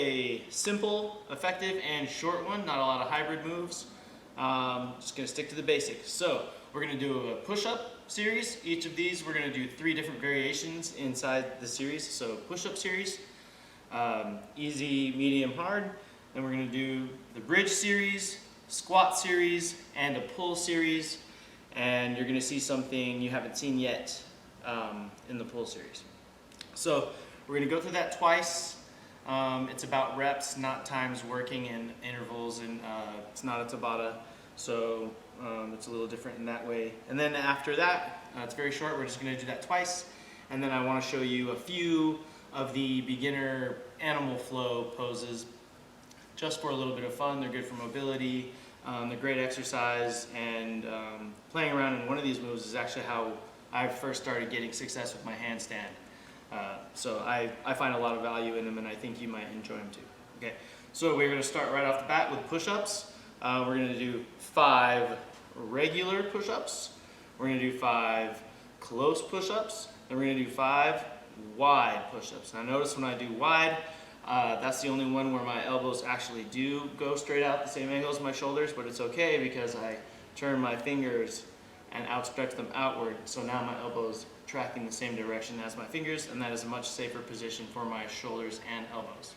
a simple, effective, and short one, not a lot of hybrid moves. Just gonna stick to the basics. So we're gonna do a push-up series. Each of these, we're gonna do 3 different variations inside the series. So push-up series, easy, medium, hard. Then we're gonna do the bridge series, squat series, and a pull series. And you're gonna see something you haven't seen yet in the pull series. So we're gonna go through that twice. It's about reps, not times working in intervals, and it's not a Tabata, so it's a little different in that way. And then after that, it's very short, we're just gonna do that twice. And then I wanna show you a few of the beginner animal flow poses, just for a little bit of fun. They're good for mobility, they're great exercise, and playing around in one of these moves is actually how I first started getting success with my handstand. So I find a lot of value in them, and I think you might enjoy them too. Okay, so we're going to start right off the bat with push-ups. We're going to do 5 regular push-ups. We're going to do 5 close push-ups. Then we're going to do 5 wide push-ups. Now notice when I do wide, that's the only one where my elbows actually do go straight out the same angle as my shoulders, but it's okay because I turn my fingers and outstretch them outward, so now my elbows tracking the same direction as my fingers, and that is a much safer position for my shoulders and elbows.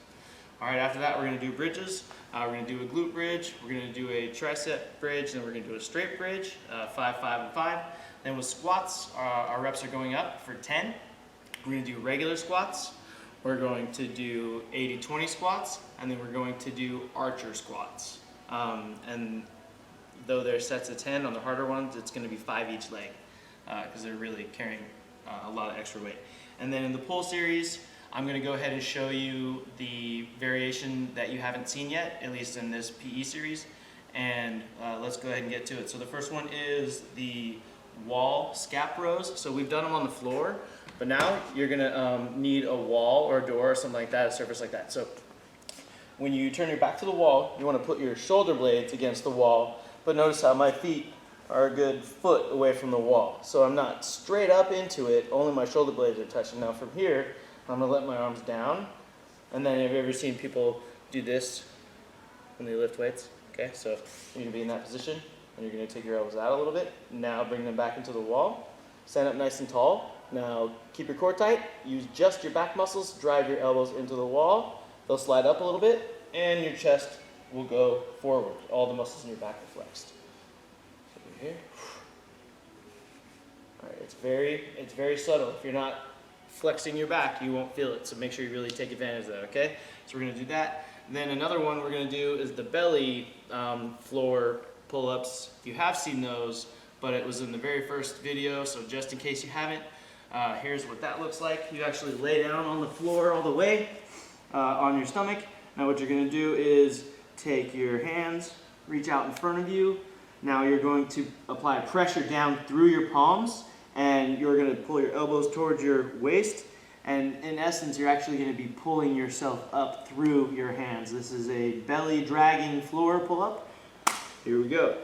All right, after that we're going to do bridges. We're going to do a glute bridge, we're going to do a tricep bridge, then we're going to do a straight bridge, 5, 5, and 5. Then with squats, our reps are going up for 10. We're going to do regular squats, we're going to do 80-20 squats, and then we're going to do archer squats. And though they're sets of 10 on the harder ones, it's going to be 5 each leg because they're really carrying a lot of extra weight. And then in the pull series, I'm going to go ahead and show you the variation that you haven't seen yet, at least in this PE series. And let's go ahead and get to it. So the first one is the wall scap rows. So we've done them on the floor, but now you're going to need a wall or a door or something like that, a surface like that. So when you turn your back to the wall, you want to put your shoulder blades against the wall. But notice how my feet are a good foot away from the wall. So I'm not straight up into it, only my shoulder blades are touching. Now from here, I'm gonna let my arms down. And then have you ever seen people do this when they lift weights? Okay, so you're gonna be in that position, and you're gonna take your elbows out a little bit. Now bring them back into the wall. Stand up nice and tall. Now keep your core tight. Use just your back muscles, drive your elbows into the wall. They'll slide up a little bit, and your chest will go forward. All the muscles in your back are flexed. Over here. All right, it's very subtle. If you're not flexing your back, you won't feel it. So make sure you really take advantage of that, okay? So we're gonna do that. And then another one we're gonna do is the belly floor pull-ups. You have seen those, but it was in the very first video, so just in case you haven't, here's what that looks like. You actually lay down on the floor all the way on your stomach. Now what you're gonna do is take your hands, reach out in front of you. Now you're going to apply pressure down through your palms, and you're going to pull your elbows towards your waist. And in essence, you're actually going to be pulling yourself up through your hands. This is a belly dragging floor pull-up. Here we go.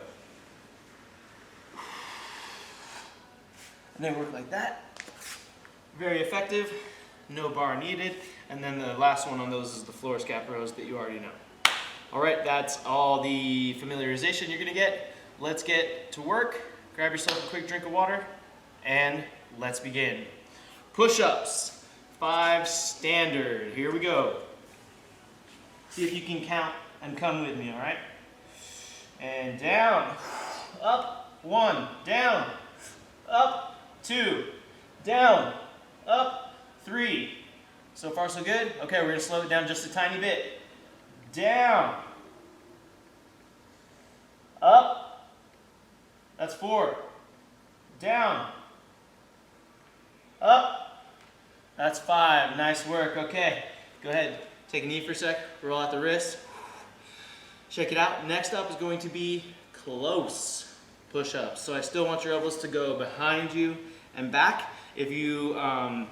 And then work like that. Very effective, no bar needed. And then the last one on those is the floor scap rows that you already know. All right, that's all the familiarization you're gonna get. Let's get to work. Grab yourself a quick drink of water, and let's begin. Push-ups, 5 standard. Here we go. See if you can count and come with me, all right? And down, up, 1, down, up, 2, down, up, 3. So far so good? Okay, we're gonna slow it down just a tiny bit. Down, up, that's 4, down, up, that's 5, nice work. Okay, go ahead, take a knee for a sec, roll out the wrist, shake it out. Next up is going to be close push-ups. So I still want your elbows to go behind you and back. If you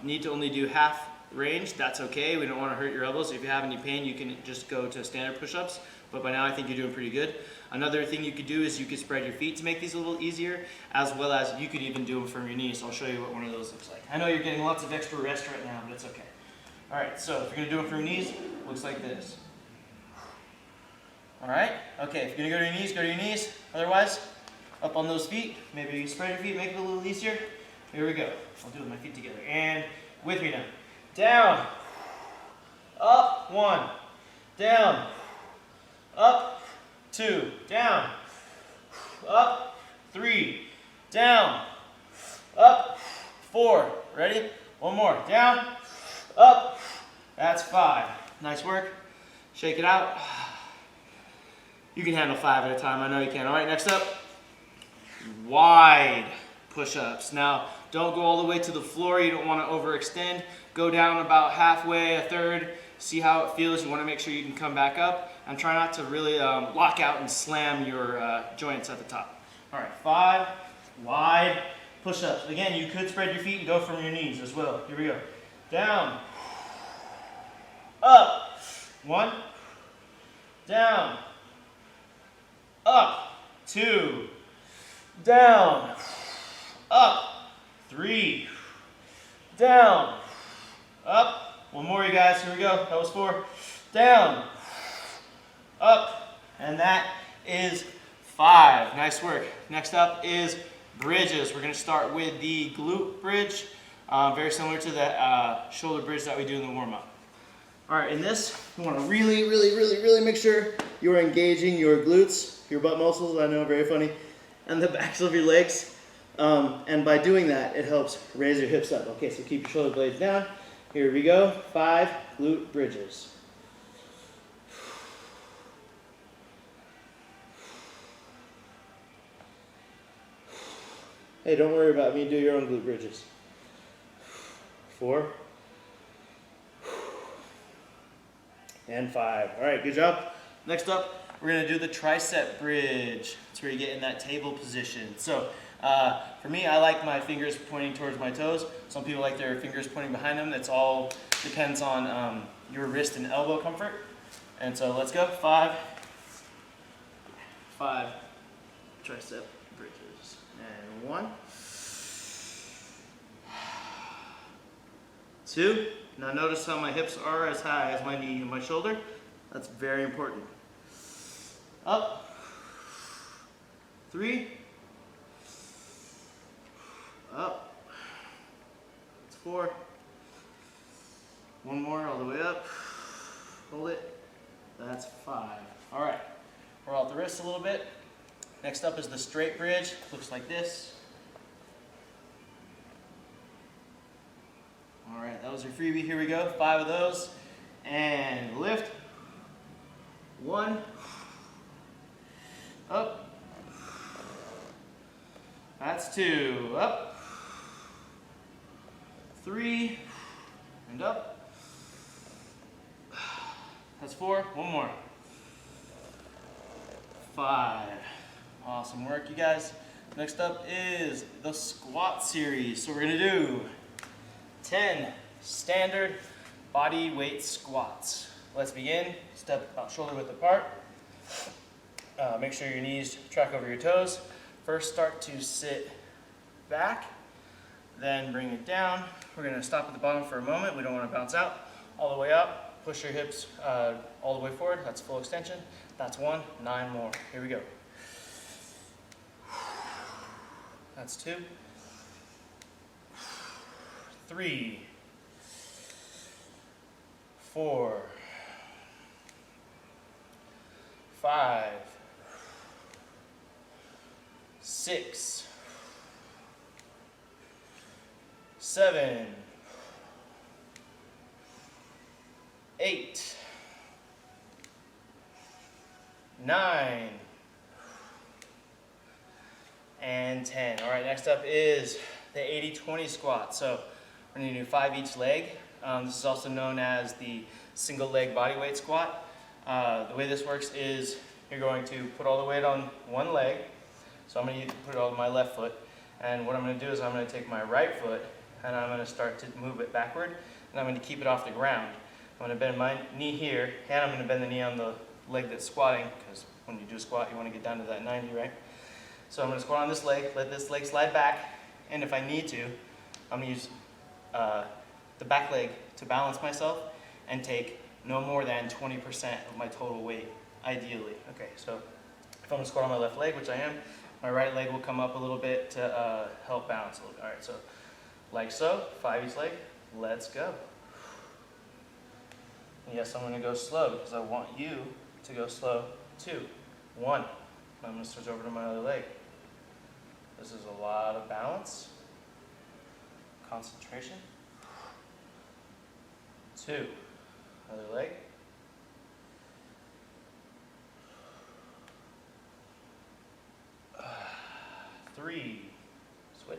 need to only do half range, that's okay. We don't want to hurt your elbows. If you have any pain, you can just go to standard push-ups. But by now I think you're doing pretty good. Another thing you could do is you could spread your feet to make these a little easier, as well as you could even do them from your knees. So I'll show you what one of those looks like. I know you're getting lots of extra rest right now, but it's okay. All right, so if you're gonna do it from your knees, looks like this. All right, okay, if you're gonna go to your knees, go to your knees. Otherwise, up on those feet. Maybe you spread your feet, make it a little easier. Here we go. I'll do it with my feet together. And with me now. Down, up, 1, down, up, 2, down, up, 3, down, up, 4. Ready? One more. Down, up. That's 5. Nice work. Shake it out. You can handle 5 at a time. I know you can. All right, next up, wide push-ups. Now, don't go all the way to the floor. You don't want to overextend. Go down about halfway, a third. See how it feels. You want to make sure you can come back up. And try not to really lock out and slam your joints at the top. All right, 5 wide push-ups. Again, you could spread your feet and go from your knees as well. Here we go. Down, up, 1, down, up, 2, down, up, 3, down, up. One more, you guys. Here we go. That was 4. Down, up, and that is 5. Nice work. Next up is bridges. We're going to start with the glute bridge, very similar to the shoulder bridge that we do in the warm-up. All right, in this, you want to really make sure you are engaging your glutes, your butt muscles, I know, very funny, and the backs of your legs. And by doing that, it helps raise your hips up. Okay, so keep your shoulder blades down. Here we go. 5 glute bridges. Hey, don't worry about me. Do your own glute bridges. 4. And 5. All right, good job. Next up, we're going to do the tricep bridge. It's where you get in that table position. So for me, I like my fingers pointing towards my toes. Some people like their fingers pointing behind them. It's all depends on your wrist and elbow comfort. And so let's go. 5 tricep bridges. And 1, 2. Now notice how my hips are as high as my knee and my shoulder. That's very important. Up. 3. Up. That's 4. One more all the way up. Hold it. That's 5. All right. Roll out the wrists a little bit. Next up is the straight bridge. Looks like this. All right, that was your freebie. Here we go. 5 of those. And lift. 1. Up. That's 2. Up. 3. And up. That's 4. One more. 5. Awesome work, you guys. Next up is the squat series. So we're going to do 10 standard body weight squats. Let's begin. Step about shoulder width apart. Make sure your knees track over your toes. First, start to sit back, then bring it down. We're going to stop at the bottom for a moment. We don't want to bounce out. All the way up. Push your hips all the way forward. That's full extension. That's 1. 9 more. Here we go. That's 2. 3, 4, 5, 6, 7, 8, 9, and 10. All right, next up is the 80-20 squat. So we're going to do 5 each leg. This is also known as the single leg body weight squat. The way this works is you're going to put all the weight on one leg. So I'm going to put it on my left foot. And what I'm going to do is I'm going to take my right foot and I'm going to start to move it backward. And I'm going to keep it off the ground. I'm going to bend my knee here, and I'm going to bend the knee on the leg that's squatting, because when you do a squat, you want to get down to that 90, right? So I'm going to squat on this leg, let this leg slide back, and if I need to, I'm going to use the back leg to balance myself and take no more than 20% of my total weight, ideally. Okay, so if I'm gonna squat on my left leg, which I am, my right leg will come up a little bit to help balance a little bit. All right, so like so, 5 each leg, let's go. Yes, I'm gonna go slow because I want you to go slow too. 1, I'm gonna switch over to my other leg. This is a lot of balance, concentration. 2, other leg. 3, switch.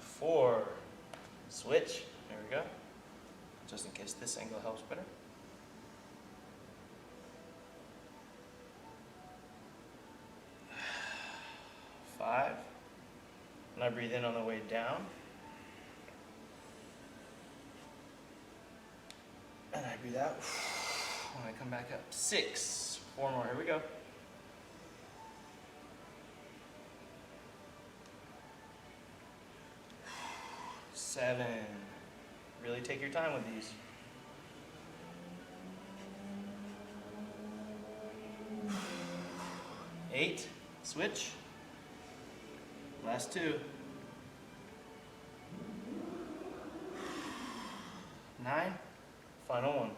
4, switch. There we go. Just in case this angle helps better. 5. And I breathe in on the way down. And I breathe out when I come back up. 6. 4 more. Here we go. 7. Really take your time with these. 8. Switch. Last 2. 9. Final 1.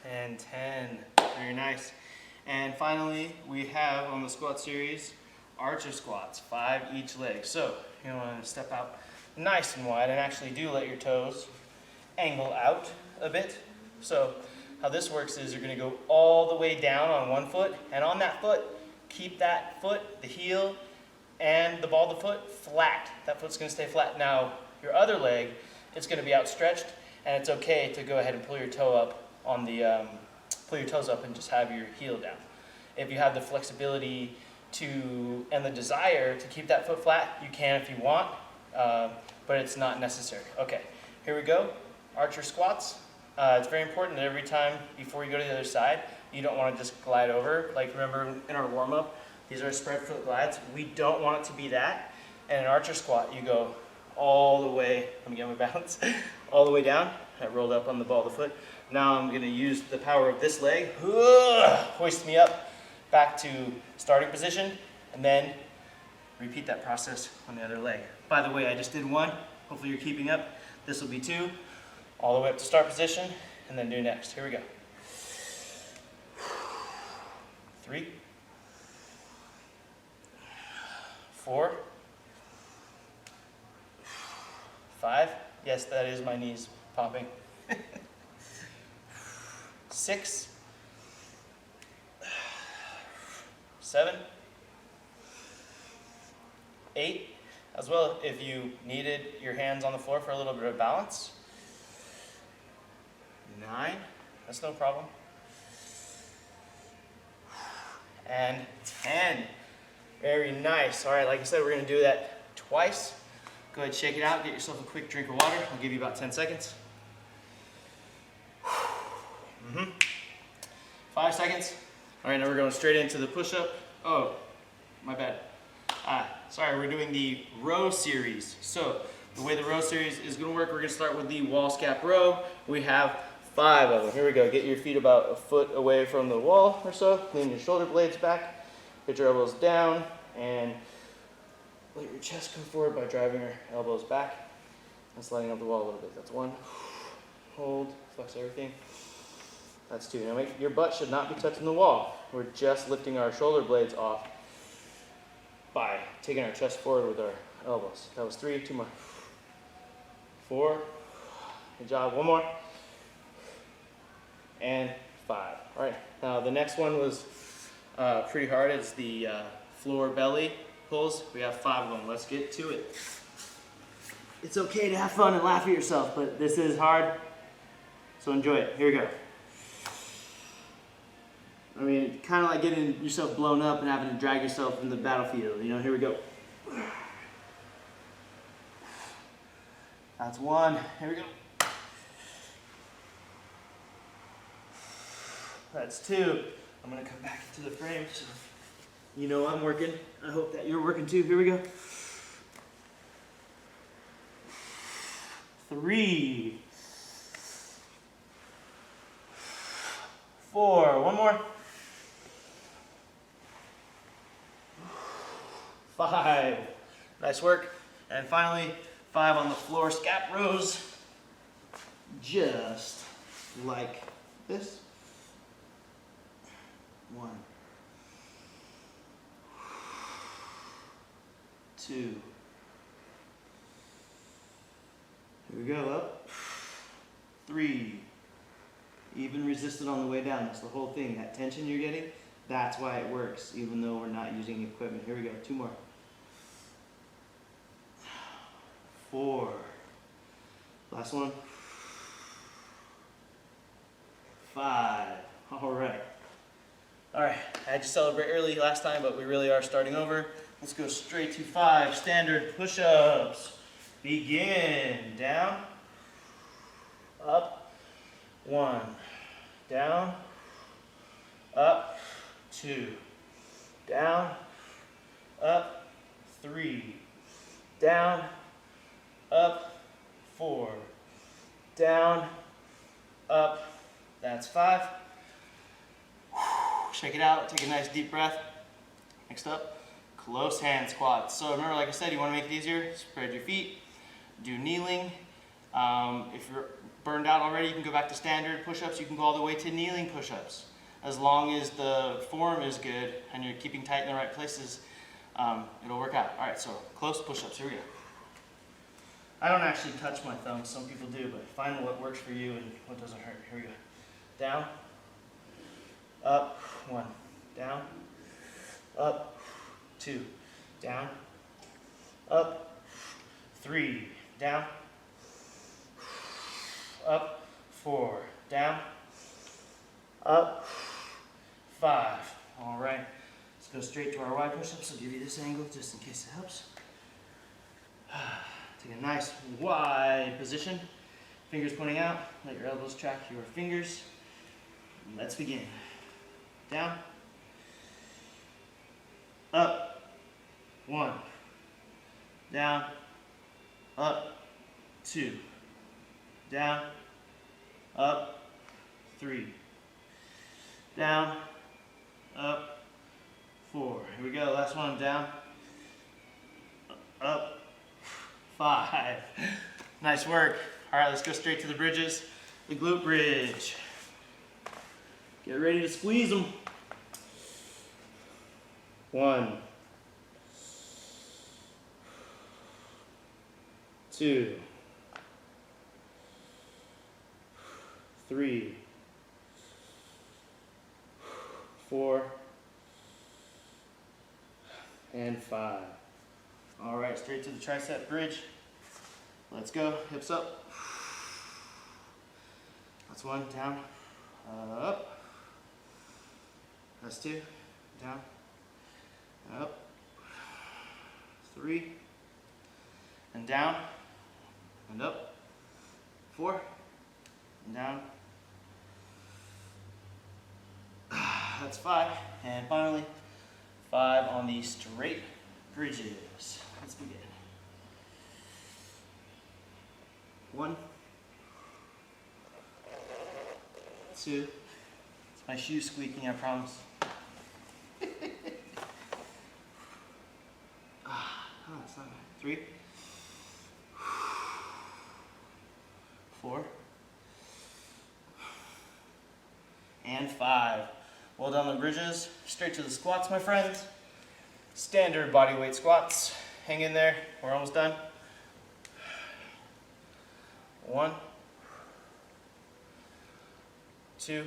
And 10. Very nice. And finally, we have on the squat series, archer squats, 5 each leg. So you want to step out nice and wide and actually do let your toes angle out a bit. So how this works is you're going to go all the way down on one foot, and on that foot, keep that foot, the heel, and the ball of the foot flat. That foot's going to stay flat. Now, your other leg, it's going to be outstretched, and it's okay to go ahead and pull your toe up on the, pull your toes up and just have your heel down. If you have the flexibility to, and the desire to keep that foot flat, you can if you want, but it's not necessary. Okay, here we go. Archer squats. It's very important that every time before you go to the other side, you don't want to just glide over. Like remember in our warm-up, these are spread foot glides. We don't want it to be that. And in an archer squat, you go all the way, let me get my balance, all the way down. I rolled up on the ball of the foot. Now I'm going to use the power of this leg, hoist me up back to starting position, and then repeat that process on the other leg. By the way, I just did 1. Hopefully you're keeping up. This will be 2. All the way up to start position, and then do next. Here we go. 3, 4, 5. Yes, that is my knees popping. 6, 7, 8. As well, if you needed your hands on the floor for a little bit of balance. 9, that's no problem. And 10. Very nice. All right, like I said, we're going to do that twice. Go ahead, shake it out, get yourself a quick drink of water. I'll give you about 10 seconds. 5 seconds. All right, now we're going straight into the push-up. Oh, my bad. Sorry, we're doing the row series. So the way the row series is going to work, we're going to start with the wall scap row. We have 5 of them. Here we go. Get your feet about a foot away from the wall or so. Lean your shoulder blades back. Get your elbows down and let your chest come forward by driving your elbows back and sliding up the wall a little bit. That's 1. Hold, flex everything. That's 2. Now your butt should not be touching the wall. We're just lifting our shoulder blades off by taking our chest forward with our elbows. That was 3. 2 more. 4. Good job. 1 more. And 5. All right. Now the next one was pretty hard. It's the floor belly pulls. We have 5 of them. Let's get to it. It's okay to have fun and laugh at yourself, but this is hard, so enjoy it. Here we go. I mean, kind of like getting yourself blown up and having to drag yourself in the battlefield. You know, here we go. That's 1. Here we go. That's 2. I'm gonna come back into the frame so you know I'm working. I hope that you're working too. Here we go. 3, 4, one more. 5, nice work. And finally, 5 on the floor, scap rows, just like this. 1, 2. Here we go, up. 3. Even resisted on the way down. That's the whole thing. That tension you're getting, that's why it works, even though we're not using equipment. Here we go, 2 more. 4. Last one. 5. All right. All right, I had to celebrate early last time, but we really are starting over. Let's go straight to 5 standard push-ups. Begin. Down, up, 1, down, up, 2, down, up, 3, down, up, 4, down, up, that's 5. Shake it out, take a nice deep breath. Next up, close hand squats. So remember, like I said, you want to make it easier, spread your feet, do kneeling. If you're burned out already, you can go back to standard push-ups. You can go all the way to kneeling push-ups. As long as the form is good and you're keeping tight in the right places, it'll work out. All right, so close push-ups, here we go. I don't actually touch my thumbs, some people do, but find what works for you and what doesn't hurt. Here we go. Down, up, 1, down, up, 2, down, up, 3, down, up, 4, down, up, 5. All right, let's go straight to our wide push-ups. I'll give you this angle just in case it helps. Take a nice wide position, fingers pointing out, let your elbows track your fingers. Let's begin. Down, up, 1, down, up, 2, down, up, 3, down, up, 4. Here we go, last one, down, up, 5. Nice work. All right, let's go straight to the bridges. The glute bridge. Get ready to squeeze them. 1, 2, 3, 4, and 5. All right, straight to the tricep bridge. Let's go, hips up. That's 1, down, up. That's 2, down, up, 3, and down, and up, 4, and down. That's 5, and finally 5 on the straight bridges. Let's begin. 1, 2. It's my shoe squeaking, I promise. That's not bad. 3, 4, and 5. Well done on the bridges. Straight to the squats, my friends. Standard body weight squats. Hang in there. We're almost done. 1, 2,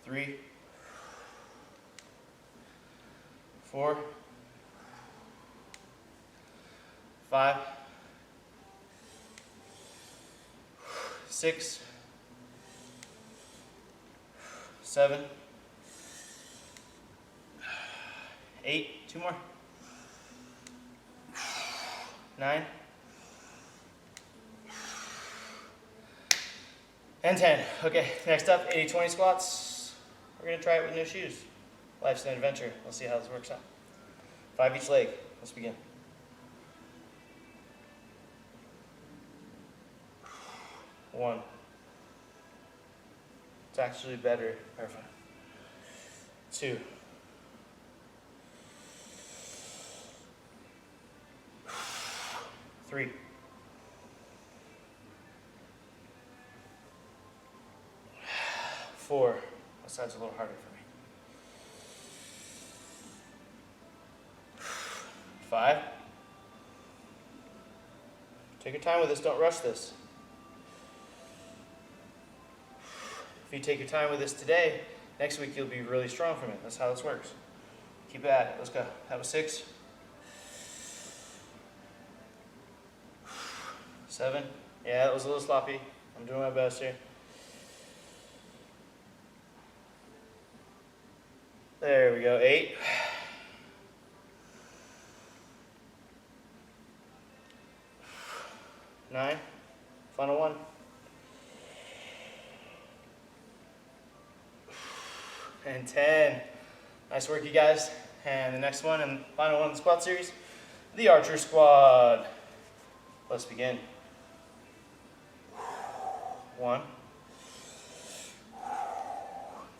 3, 4, 5, 6, 7, 8, 2 more, 9, And 10. Okay, next up, 80-20 squats. We're gonna try it with no shoes. Life's an adventure. Let's see how this works out. 5 each leg. Let's begin. 1. It's actually better. Perfect. 2. 3. 4. That side's a little harder for me. 5. Take your time with this, don't rush this. If you take your time with this today, next week you'll be really strong from it. That's how this works. Keep at it. Let's go. That was 6. 7. Yeah, that was a little sloppy. I'm doing my best here. There we go. 8. 9. Final one. And 10. Nice work, you guys. And the next one and final one in the squat series, the archer squad. Let's begin. 1,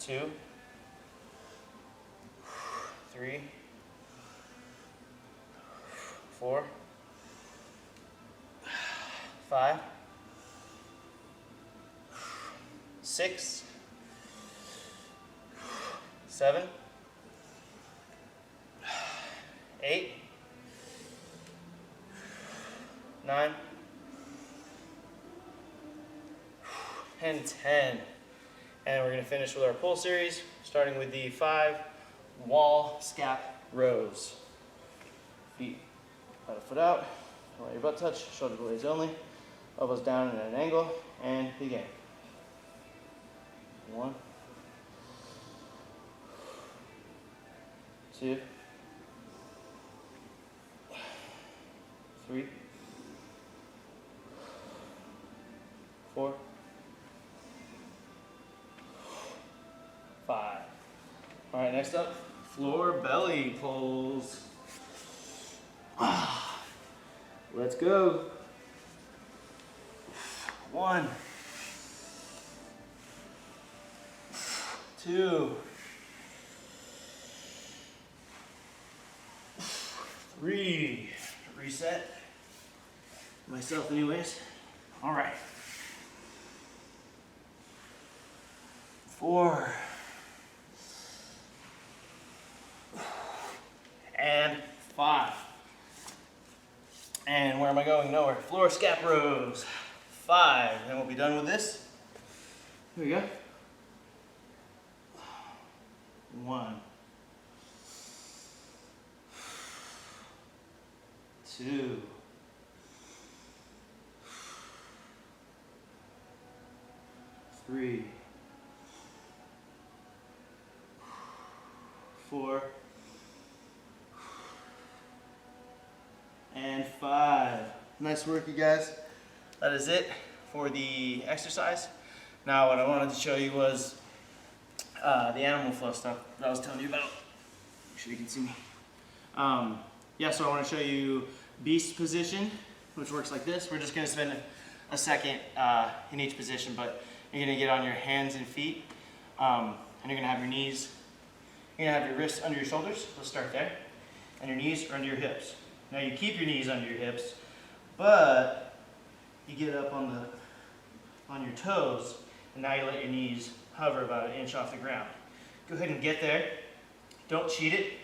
2, 3, 4, 5, 6, 7, 8, 9, and 10. And we're going to finish with our pull series, starting with the 5 wall scap rows. Feet out of foot out, don't let your butt touch, shoulder blades only, elbows down at an angle, and begin. 1, 2, 3, 4, 5. All right, next up, floor belly pulls. Let's go. 1, 2, 3. Reset. Myself anyways. All right. 4. And 5. And where am I going? Nowhere. Floor scap rows. 5. And we'll be done with this. Here we go. 1, 2, 3, 4, and 5. Nice work, you guys. That is it for the exercise. Now what I wanted to show you was the animal flow stuff that I was telling you about. Make sure you can see me. Yeah, so I want to show you beast position, which works like this. We're just going to spend a second in each position, but you're going to get on your hands and feet, and you're going to have your knees, you're going to have your wrists under your shoulders. Let's start there. And your knees are under your hips. Now you keep your knees under your hips, but you get up on your toes, and now you let your knees hover about an inch off the ground. Go ahead and get there. Don't cheat it.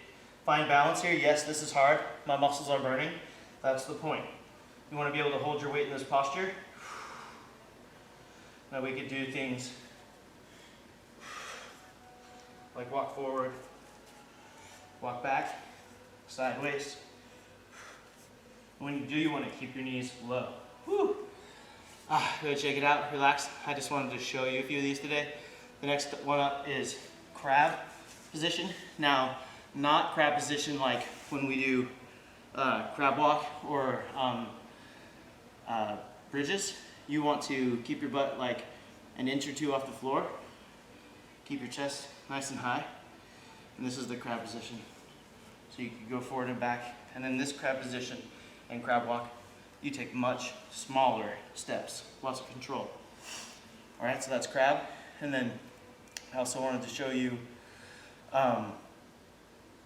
Find balance here. Yes, this is hard. My muscles are burning. That's the point. You want to be able to hold your weight in this posture. Now we could do things like walk forward, walk back, sideways. When you do, you want to keep your knees low. Woo. Go check it out, relax. I just wanted to show you a few of these today. The next one up is crab position. Now, not crab position like when we do crab walk or bridges. You want to keep your butt like an inch or two off the floor. Keep your chest nice and high. And this is the crab position. So you can go forward and back. And then this crab position and crab walk, you take much smaller steps, lots of control. All right, so that's crab. And then I also wanted to show you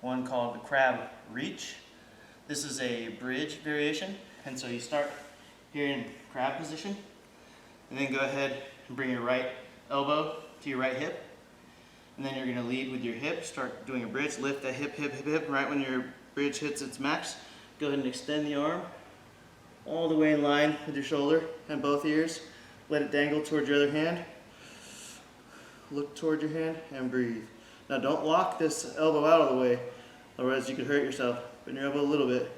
one called the crab reach. This is a bridge variation. And so you start here in crab position, and then go ahead and bring your right elbow to your right hip. And then you're gonna lead with your hip, start doing a bridge, lift that hip, hip, hip, hip. Right when your bridge hits its max, go ahead and extend the arm all the way in line with your shoulder and both ears. Let it dangle towards your other hand. Look toward your hand and breathe. Now don't lock this elbow out of the way, otherwise you could hurt yourself. Bend your elbow a little bit.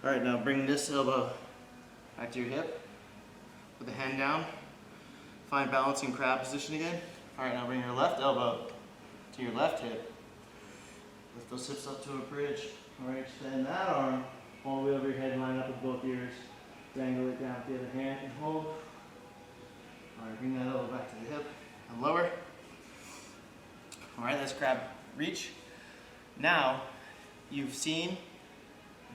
All right, now bring this elbow back to your hip with the hand down. Find balance in crab position again. All right, now bring your left elbow to your left hip. Lift those hips up to a bridge. All right, extend that arm all the way over your head, line up with both ears. Dangle it down with the other hand and hold. All right, bring that elbow back to the hip and lower. All right, that's crab reach. Now, you've seen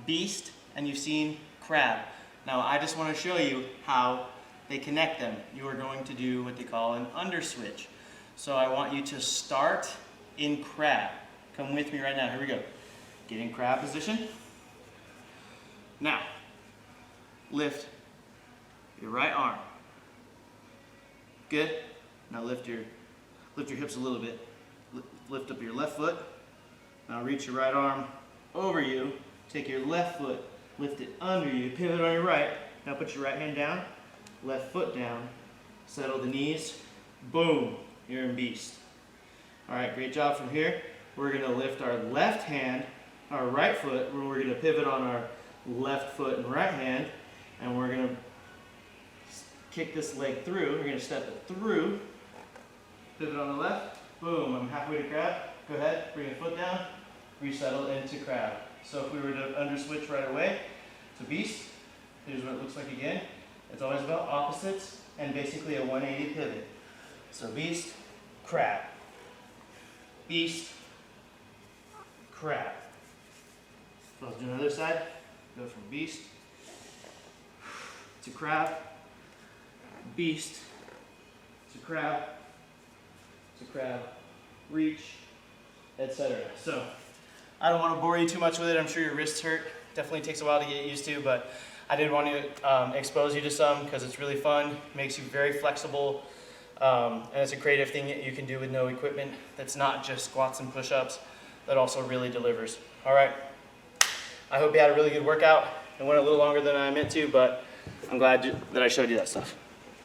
beast and you've seen crab. Now, I just want to show you how they connect them. You are going to do what they call an underswitch. So I want you to start in crab. Come with me right now. Here we go. Get in crab position. Now, lift your right arm. Good. Now lift your hips a little bit. Lift up your left foot. Now reach your right arm over you. Take your left foot, lift it under you, pivot on your right. Now put your right hand down, left foot down, settle the knees. Boom, you're in beast. All right, great job. From here, we're gonna lift our left hand, our right foot, where we're gonna pivot on our left foot and right hand, and we're gonna kick this leg through. We're gonna step it through, pivot on the left, boom, I'm halfway to crab. Go ahead, bring your foot down, resettle into crab. So if we were to underswitch right away to beast, here's what it looks like again. It's always about opposites and basically a 180 pivot. So beast, crab. Beast, crab. So let's do another side. Go from beast to crab, beast to crab, reach, etc. So I don't want to bore you too much with it. I'm sure your wrists hurt. Definitely takes a while to get used to, but I did want to expose you to some because it's really fun. Makes you very flexible, and it's a creative thing that you can do with no equipment. That's not just squats and push-ups. That also really delivers. All right. I hope you had a really good workout. It went a little longer than I meant to, but I'm glad that I showed you that stuff.